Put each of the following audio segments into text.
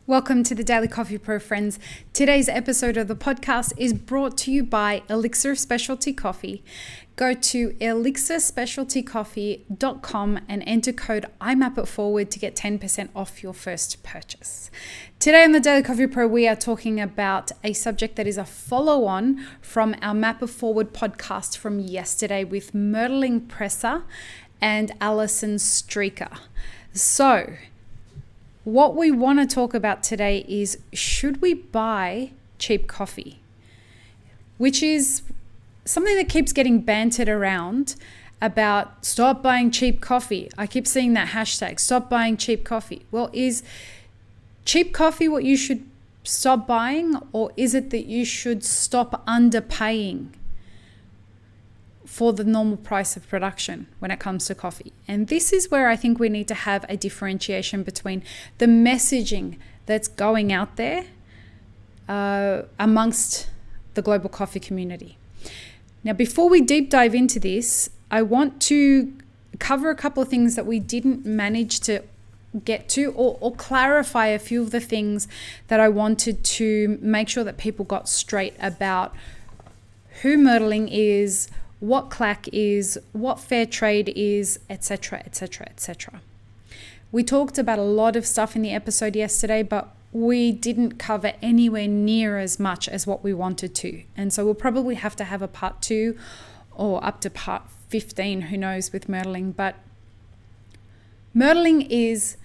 Welcome to the Daily Coffee Pro, friends. Today's episode of the podcast is brought to you by Elixir Specialty Coffee. Go to elixirspecialtycoffee.com and enter code IMAPITFORWARD to get 10% off your first purchase. Today on the Daily Coffee Pro, we are talking about a subject that is a follow-on from our Map It Forward podcast from yesterday with Merling Preza and Alison Streaker. So, what we want to talk about today is, should we buy cheap coffee? Which is something that keeps getting bantered around about stop buying cheap coffee. I keep seeing that hashtag, stop buying cheap coffee. Well, is cheap coffee what you should stop buying, or is it that you should stop underpaying for the normal price of production when it comes to coffee? And this is where I think we need to have a differentiation between the messaging that's going out there amongst the global coffee community. Now, before we deep dive into this, I want to cover a couple of things that we didn't manage to get to, or clarify a few of the things that I wanted to make sure that people got straight about who Merling is, what CLAC is, what Fairtrade is, etc., etc., etc. We talked about a lot of stuff in the episode yesterday, but we didn't cover anywhere near as much as what we wanted to. And so we'll probably have to have a part 2 or up to part 15, who knows, with Merling. But Merling is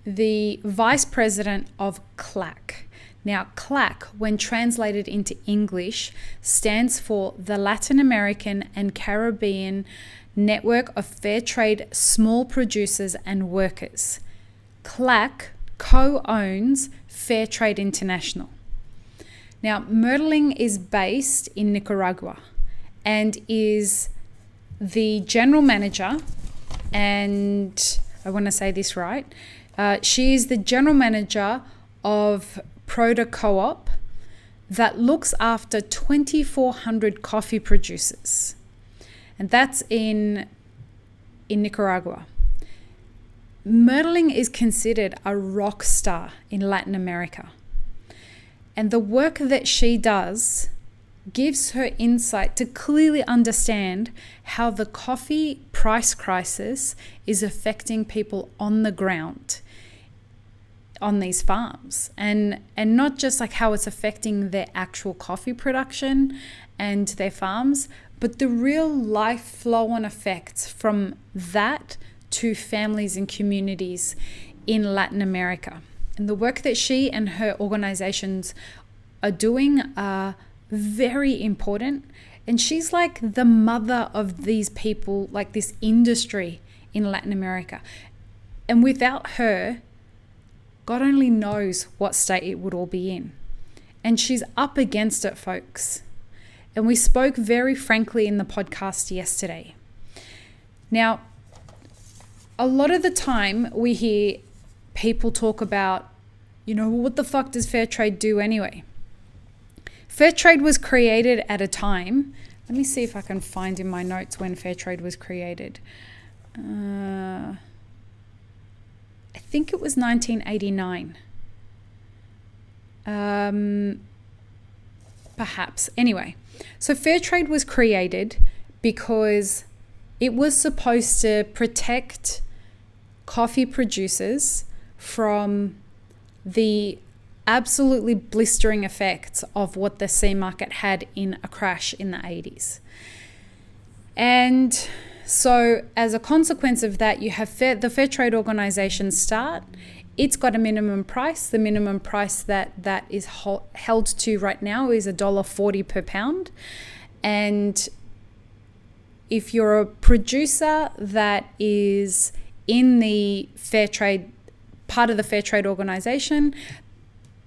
the vice president of CLAC. Now, CLAC, when translated into English, stands for the Latin American and Caribbean Network of Fair Trade Small Producers and Workers. CLAC co-owns Fairtrade International. Now, Merling is based in Nicaragua and is the general manager, and I want to say this right, she is the general manager of Proda Co-op that looks after 2,400 coffee producers, and that's in Nicaragua. Merling is considered a rock star in Latin America, and the work that she does gives her insight to clearly understand how the coffee price crisis is affecting people on the ground on these farms, and not just like how it's affecting their actual coffee production and their farms, but the real life flow-on effects from that to families and communities in Latin America. And the work that she and her organizations are doing are very important, and she's like the mother of these people, like this industry in Latin America. And without her, God only knows what state it would all be in. And she's up against it, folks. And we spoke very frankly in the podcast yesterday. Now, a lot of the time we hear people talk about, what the fuck does Fairtrade do anyway? Fairtrade was created at a time, let me see if I can find in my notes when Fairtrade was created. I think it was 1989. Perhaps. Anyway, so Fairtrade was created because it was supposed to protect coffee producers from the absolutely blistering effects of what the C market had in a crash in the 80s. And so as a consequence of that, you have the Fair Trade organization start. It's got a minimum price. The minimum price that is held to right now is $1.40 per pound. And if you're a producer that is in the Fair Trade, part of the Fair Trade organization,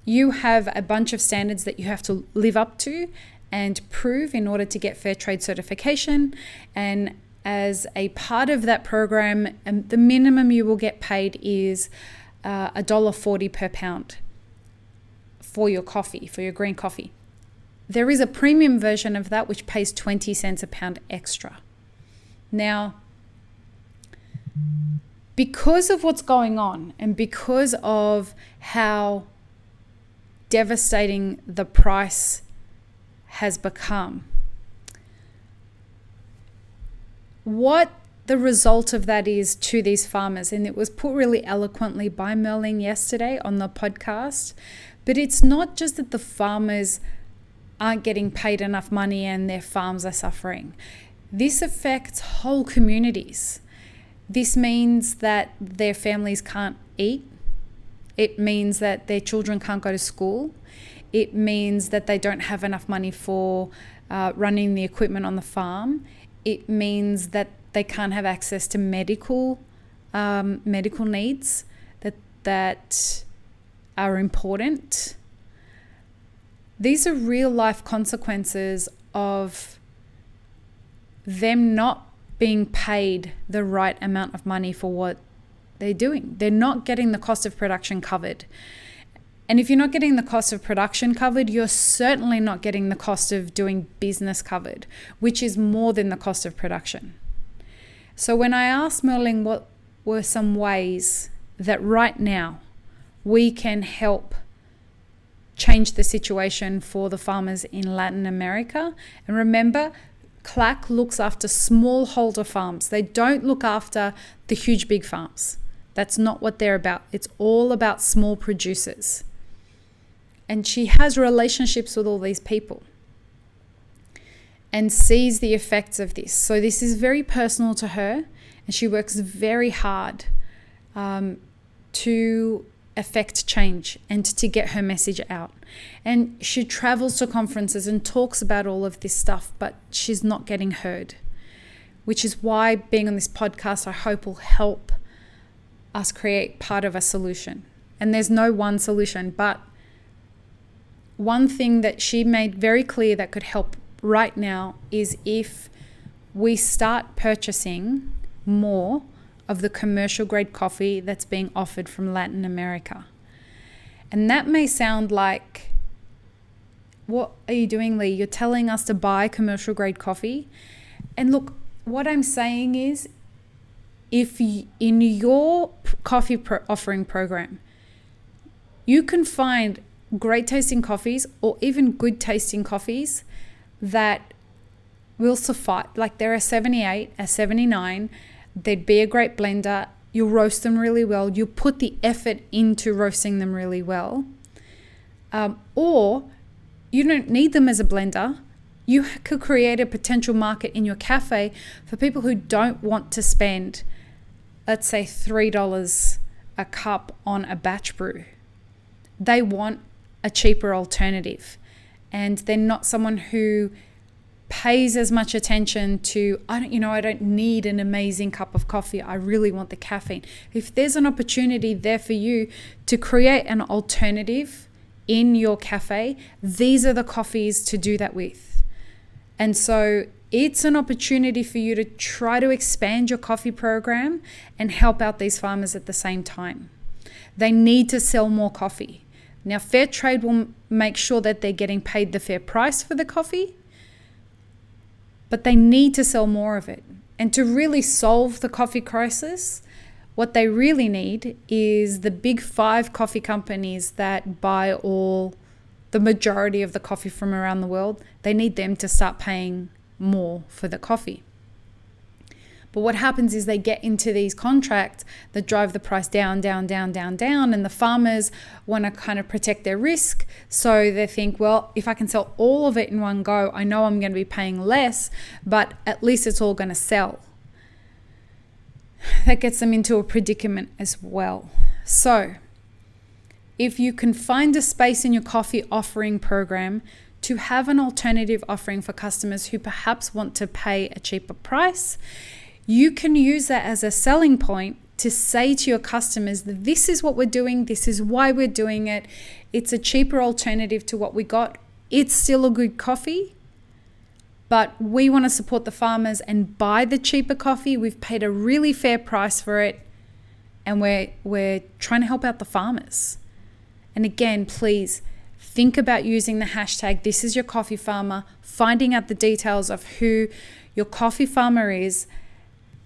you have a bunch of standards that you have to live up to and prove in order to get Fair Trade certification. And as a part of that program, the minimum you will get paid is $1.40 per pound for your coffee, for your green coffee. There is a premium version of that which pays 20 cents a pound extra. Now, because of what's going on and because of how devastating the price has become. What the result of that is to these farmers, and it was put really eloquently by Merling yesterday on the podcast, but it's not just that the farmers aren't getting paid enough money and their farms are suffering. This affects whole communities. This means that their families can't eat. It means that their children can't go to school. It means that they don't have enough money for running the equipment on the farm. It means that they can't have access to medical needs that are important. These are real life consequences of them not being paid the right amount of money for what they're doing. They're not getting the cost of production covered. And if you're not getting the cost of production covered, you're certainly not getting the cost of doing business covered, which is more than the cost of production. So when I asked Merling what were some ways that right now we can help change the situation for the farmers in Latin America, and remember, CLAC looks after smallholder farms. They don't look after the huge big farms. That's not what they're about. It's all about small producers. And she has relationships with all these people and sees the effects of this. So this is very personal to her, and she works very hard to affect change and to get her message out. And she travels to conferences and talks about all of this stuff, but she's not getting heard, which is why being on this podcast, I hope, will help us create part of a solution. And there's no one solution, but one thing that she made very clear that could help right now is if we start purchasing more of the commercial grade coffee that's being offered from Latin America. And that may sound like, what are you doing, Lee? You're telling us to buy commercial grade coffee? And look, what I'm saying is, if in your coffee offering program, you can find great tasting coffees or even good tasting coffees that will suffice, like they're a 78, a 79, they'd be a great blender, you'll roast them really well, you put the effort into roasting them really well, or you don't need them as a blender. You could create a potential market in your cafe for people who don't want to spend, let's say, $3 a cup on a batch brew. They want a cheaper alternative, and they're not someone who pays as much attention to, I don't need an amazing cup of coffee. I really want the caffeine. If there's an opportunity there for you to create an alternative in your cafe, these are the coffees to do that with. And so it's an opportunity for you to try to expand your coffee program and help out these farmers at the same time. They need to sell more coffee. Now, Fairtrade will make sure that they're getting paid the fair price for the coffee, but they need to sell more of it. And to really solve the coffee crisis, what they really need is the big 5 coffee companies that buy the majority of the coffee from around the world. They need them to start paying more for the coffee. But what happens is they get into these contracts that drive the price down, and the farmers want to kind of protect their risk. So they think, well, if I can sell all of it in one go, I know I'm going to be paying less, but at least it's all going to sell. That gets them into a predicament as well. So if you can find a space in your coffee offering program to have an alternative offering for customers who perhaps want to pay a cheaper price, you can use that as a selling point to say to your customers that this is what we're doing, this is why we're doing it. It's a cheaper alternative to what we got. It's still a good coffee, but we want to support the farmers and buy the cheaper coffee. We've paid a really fair price for it, and we're trying to help out the farmers. And again, please think about using the hashtag This Is Your Coffee Farmer, finding out the details of who your coffee farmer is,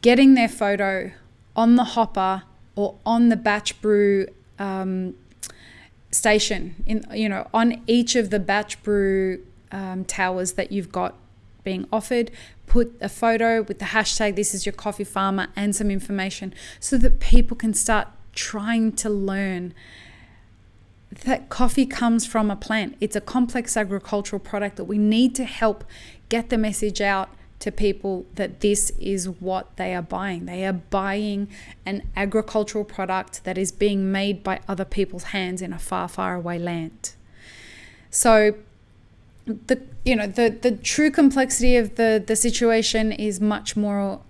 getting their photo on the hopper or on the batch brew station on each of the batch brew towers that you've got being offered, put a photo with the hashtag "This is your coffee farmer" and some information so that people can start trying to learn that coffee comes from a plant. It's a complex agricultural product that we need to help get the message out to people that this is what they are buying. They are buying an agricultural product that is being made by other people's hands in a far, far away land. So the true complexity of the situation is much more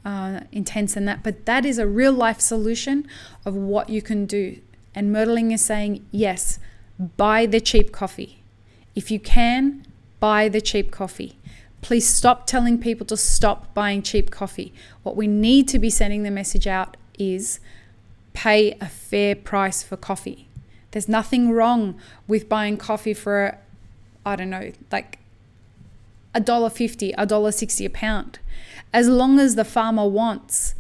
intense than that, but that is a real life solution of what you can do. And Merling is saying, yes, buy the cheap coffee. If you can, buy the cheap coffee. Please stop telling people to stop buying cheap coffee. What we need to be sending the message out is pay a fair price for coffee. There's nothing wrong with buying coffee for, like $1.50, $1.60 a pound. As long as the farmer wants